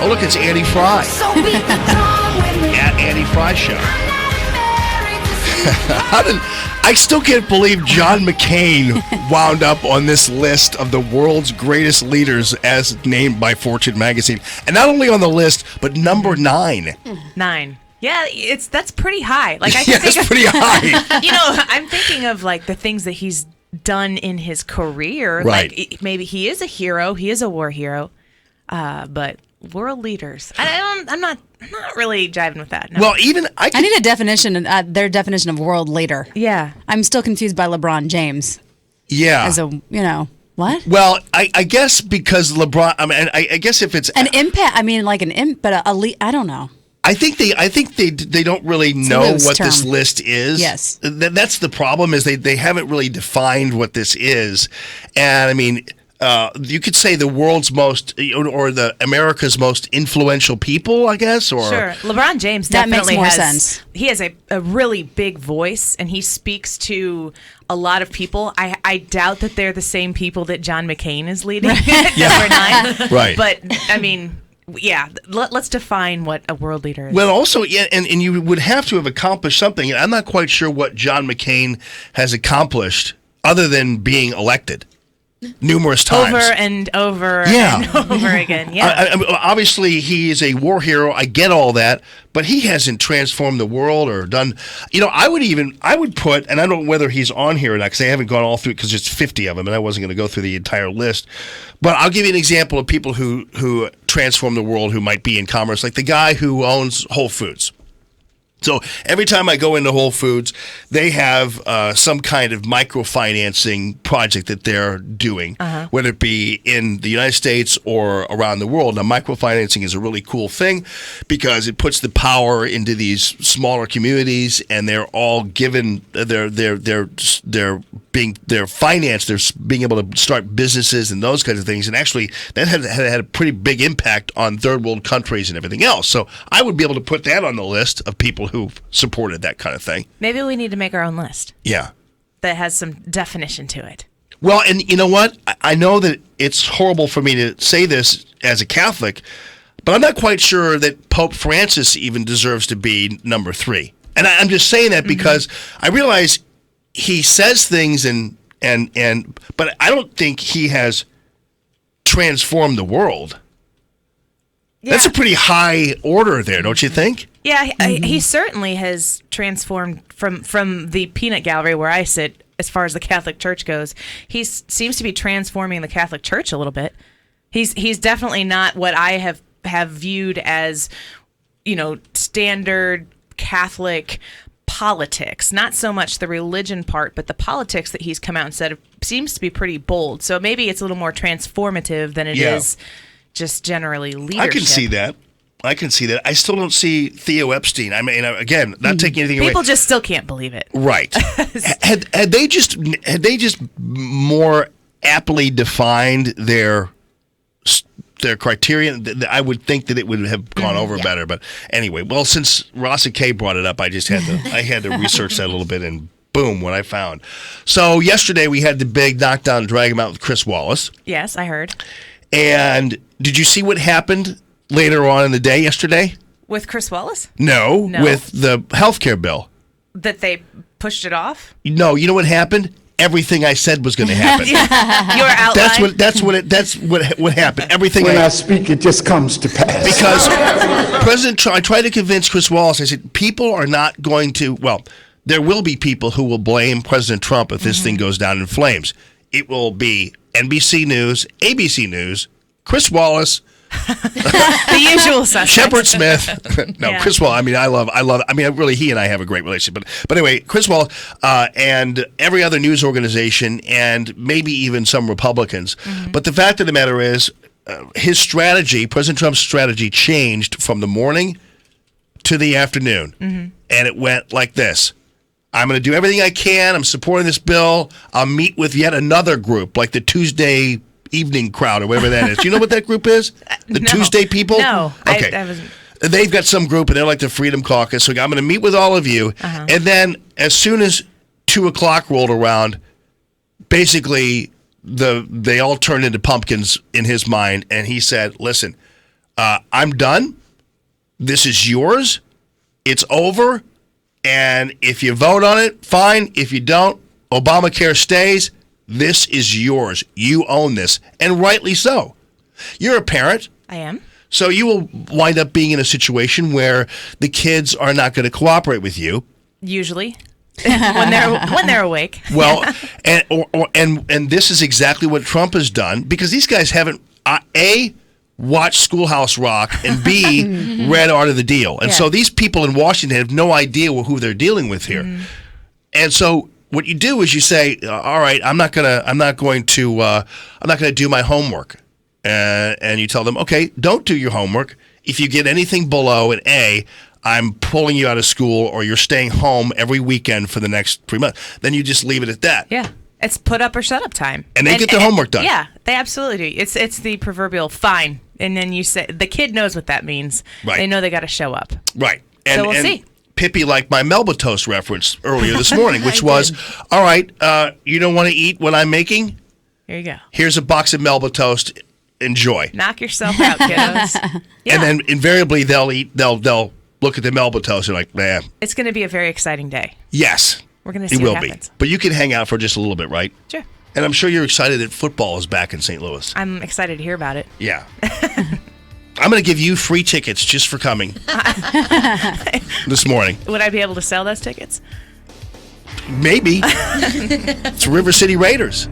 Oh, look, it's Andy Frey. At Andy Frey Show. I still can't believe John McCain wound up on this list of the world's greatest leaders as named by Fortune magazine. And not only on the list, but number 9. 9. Yeah, that's pretty high. Like that's pretty high. You know, I'm thinking of like the things that he's done in his career. Right. Like maybe he is a hero. He is a war hero. But world leaders, I'm not really jiving with that. No. Well, even I need a definition. Their definition of world leader. Yeah, I'm still confused by LeBron James. Yeah, as a what? Well, I guess because LeBron. I mean, I guess if it's an impact. I mean, like but I don't know. I think they don't really know what this list is. Yes, that's the problem. Is they haven't really defined what this is, and I mean. You could say the world's most, or the America's most influential people, I guess. Or sure, LeBron James that definitely makes more has. Sense. He has a really big voice, and he speaks to a lot of people. I doubt that they're the same people that John McCain is leading. Number 9, right? But I mean. Yeah, let's define what a world leader is. Well, also, yeah, and you would have to have accomplished something. And I'm not quite sure what John McCain has accomplished other than being elected. Numerous times. Over and over and over again. Yeah. Obviously, he is a war hero. I get all that. But he hasn't transformed the world or done... You know, I would put... And I don't know whether he's on here or not because I haven't gone all through because it's 50 of them and I wasn't going to go through the entire list. But I'll give you an example of people who transform the world who might be in commerce. Like the guy who owns Whole Foods. So every time I go into Whole Foods, they have some kind of microfinancing project that they're doing, whether it be in the United States or around the world. Now, microfinancing is a really cool thing because it puts the power into these smaller communities, and they're all given they're financed. They're being able to start businesses and those kinds of things. And actually, that had a pretty big impact on third world countries and everything else. So I would be able to put that on the list of people who've supported that kind of thing. Maybe we need to make our own list. Yeah. That has some definition to it. Well, and you know what? I know that it's horrible for me to say this as a Catholic, but I'm not quite sure that Pope Francis even deserves to be number 3. And I'm just saying that because I realize he says things but I don't think he has transformed the world. Yeah. That's a pretty high order there, don't you think? Yeah, he certainly has transformed from the peanut gallery where I sit as far as the Catholic Church goes. He seems to be transforming the Catholic Church a little bit. He's definitely not what I have viewed as, standard Catholic politics. Not so much the religion part, but the politics that he's come out and said seems to be pretty bold. So maybe it's a little more transformative than it is just generally leadership. I can see that. I still don't see Theo Epstein. I mean, again, not taking anything away. People just still can't believe it. Right. had they just more aptly defined their criterion, I would think that it would have gone over better. But anyway, well, since AHCA brought it up, I had to research that a little bit, and boom, what I found. So yesterday we had the big knockdown and drag him out with Chris Wallace. Yes, I heard. And did you see what happened later on in the day yesterday? With Chris Wallace? No, with the healthcare bill. That they pushed it off? No, you know what happened? Everything I said was going to happen. Your outline. That's what happened. Everything. When I speak, it just comes to pass. Because President Trump, I tried to convince Chris Wallace. I said, people are not going to. Well, there will be people who will blame President Trump if this thing goes down in flames. It will be NBC News, ABC News, Chris Wallace, the usual suspects. Shepard Smith. No, Chris Wallace. I mean, I love. I mean, really, he and I have a great relationship. But anyway, Chris Wallace and every other news organization, and maybe even some Republicans. But the fact of the matter is, his strategy, President Trump's strategy, changed from the morning to the afternoon, and it went like this. I'm going to do everything I can. I'm supporting this bill. I'll meet with yet another group, like the Tuesday evening crowd or whatever that is. Do you know what that group is? The Tuesday people? No. Okay. I wasn't. They've got some group, and they're like the Freedom Caucus. So I'm going to meet with all of you. And then as soon as 2 o'clock rolled around, basically they all turned into pumpkins in his mind. And he said, listen, I'm done. This is yours. It's over. And if you vote on it, fine. If you don't, Obamacare stays. This is yours. You own this. And rightly so. You're a parent. I am. So you will wind up being in a situation where the kids are not going to cooperate with you. Usually. when they're awake. Well, and this is exactly what Trump has done, because these guys haven't A, watched Schoolhouse Rock, and B, read Art of the Deal. And so these people in Washington have no idea who they're dealing with here. And so what you do is you say, all right, I'm not going to do my homework. And you tell them, okay, don't do your homework. If you get anything below an A, I'm pulling you out of school, or you're staying home every weekend for the next 3 months. Then you just leave it at that. Yeah. It's put up or shut up time. And they get their homework done. Yeah, they absolutely do. It's the proverbial fine. And then you say, the kid knows what that means. Right. They know they got to show up. Right. So we'll see. Pippi liked my Melba toast reference earlier this morning, which was, all right, you don't want to eat what I'm making? Here you go. Here's a box of Melba toast. Enjoy. Knock yourself out, kiddos. Yeah. And then invariably they'll look at the Melba toast and like, man. It's going to be a very exciting day. Yes. We're going to see what what happens. Be. But you can hang out for just a little bit, right? Sure. And I'm sure you're excited that football is back in St. Louis. I'm excited to hear about it. Yeah. I'm going to give you free tickets just for coming this morning. Would I be able to sell those tickets? Maybe. It's River City Raiders.